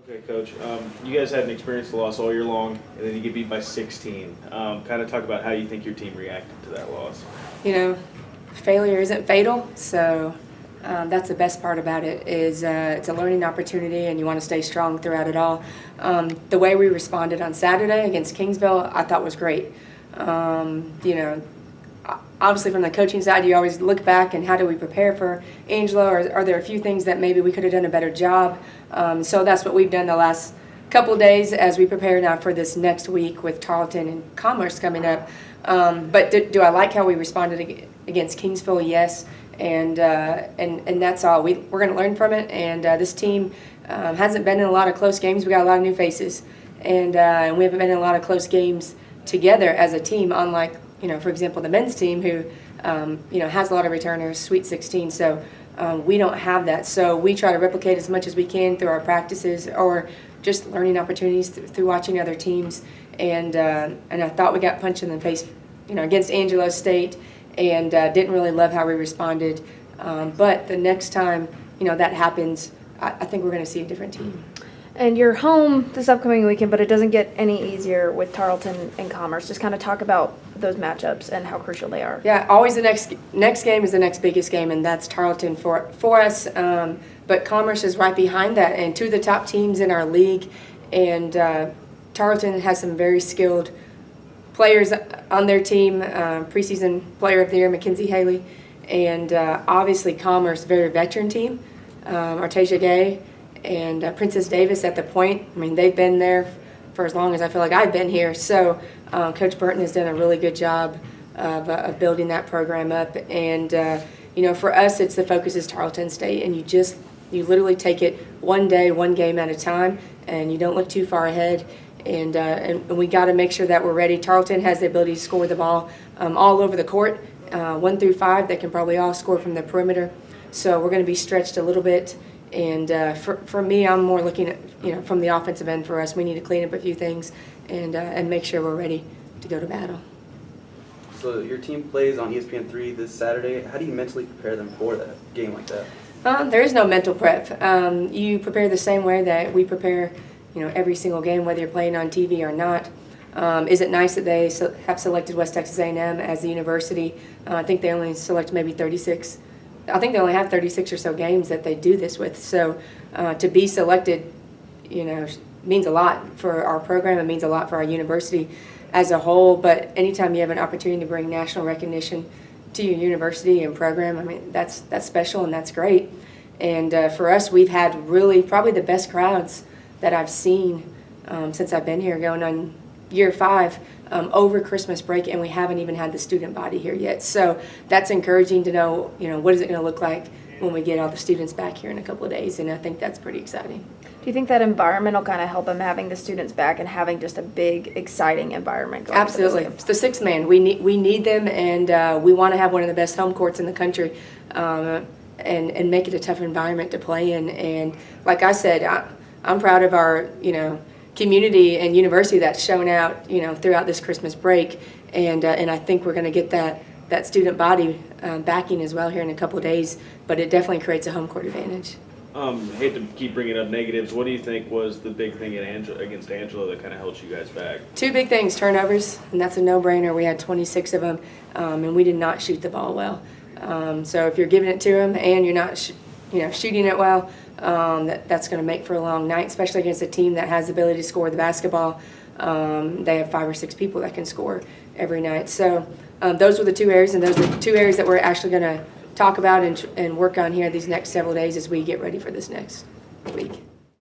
Okay, Coach. You guys had an experienced loss all year long, and then you get beat by 16. Kind of talk about how you think your team reacted to that loss. You know, failure isn't fatal, so that's the best part about it is it's a learning opportunity, and you want to stay strong throughout it all. The way we responded on Saturday against Kingsville, I thought was great. You know, obviously from the coaching side, you always look back and how do we prepare for Angelo, or are there a few things that maybe we could have done a better job? So that's what we've done the last couple of days as we prepare now for this next week with Tarleton and Commerce coming up. But do I like how we responded against Kingsville? Yes, and that's all. We're going to learn from it, and this team hasn't been in a lot of close games. We got a lot of new faces, and we haven't been in a lot of close games together as a team, unlike, you know, for example, the men's team who, you know, has a lot of returners, Sweet 16. So we don't have that. So we try to replicate as much as we can through our practices or just learning opportunities through watching other teams. And I thought we got punched in the face, you know, against Angelo State, and didn't really love how we responded. But the next time, you know, that happens, I think we're going to see a different team. And you're home this upcoming weekend, but it doesn't get any easier with Tarleton and Commerce. Just kind of talk about those matchups and how crucial they are. Yeah, always the next game is the next biggest game, and that's Tarleton for us. But Commerce is right behind that, and two of the top teams in our league. And Tarleton has some very skilled players on their team. Preseason Player of the Year, Mackenzie Haley, and obviously Commerce, very veteran team. Artasia Gay and Princess Davis at the point. I mean, they've been there for as long as I feel like I've been here. So Coach Burton has done a really good job of building that program up. And, you know, for us, the focus is Tarleton State, and you literally take it one day, one game at a time, and you don't look too far ahead. And we got to make sure that we're ready. Tarleton has the ability to score the ball all over the court, 1 through 5. They can probably all score from the perimeter. So we're going to be stretched a little bit. And for me, I'm more looking at, you know, from the offensive end for us. We need to clean up a few things and make sure we're ready to go to battle. So your team plays on ESPN3 this Saturday. How do you mentally prepare them for that game like that? There is no mental prep. You prepare the same way that we prepare, you know, every single game, whether you're playing on TV or not. Is it nice that they have selected West Texas A&M as the university? I think they only select maybe 36. I think they only have 36 or so games that they do this with. So to be selected, you know, means a lot for our program. It means a lot for our university as a whole. But anytime you have an opportunity to bring national recognition to your university and program, I mean, that's special and that's great. And for us, we've had really probably the best crowds that I've seen since I've been here, going on year 5 over Christmas break, and we haven't even had the student body here yet. So that's encouraging to know, you know, what is it going to look like when we get all the students back here in a couple of days, and I think that's pretty exciting. Do you think that environment will kind of help them, having the students back and having just a big, exciting environment going? Absolutely. It's the sixth man. We need them, and we want to have one of the best home courts in the country, and make it a tough environment to play in. And like I said, I'm proud of our, you know, community and university that's shown out, you know, throughout this Christmas break, and I think we're going to get that student body backing as well here in a couple of days. But it definitely creates a home court advantage. Hate to keep bringing up negatives. What do you think was the big thing against Angelo that kind of held you guys back? 2 big things: turnovers, and that's a no-brainer. We had 26 of them, and we did not shoot the ball well. So if you're giving it to them and you're not, shooting it well, that's going to make for a long night, especially against a team that has the ability to score the basketball. They have 5 or 6 people that can score every night. So those were the 2 areas, and those are the 2 areas that we're actually going to talk about and work on here these next several days as we get ready for this next week.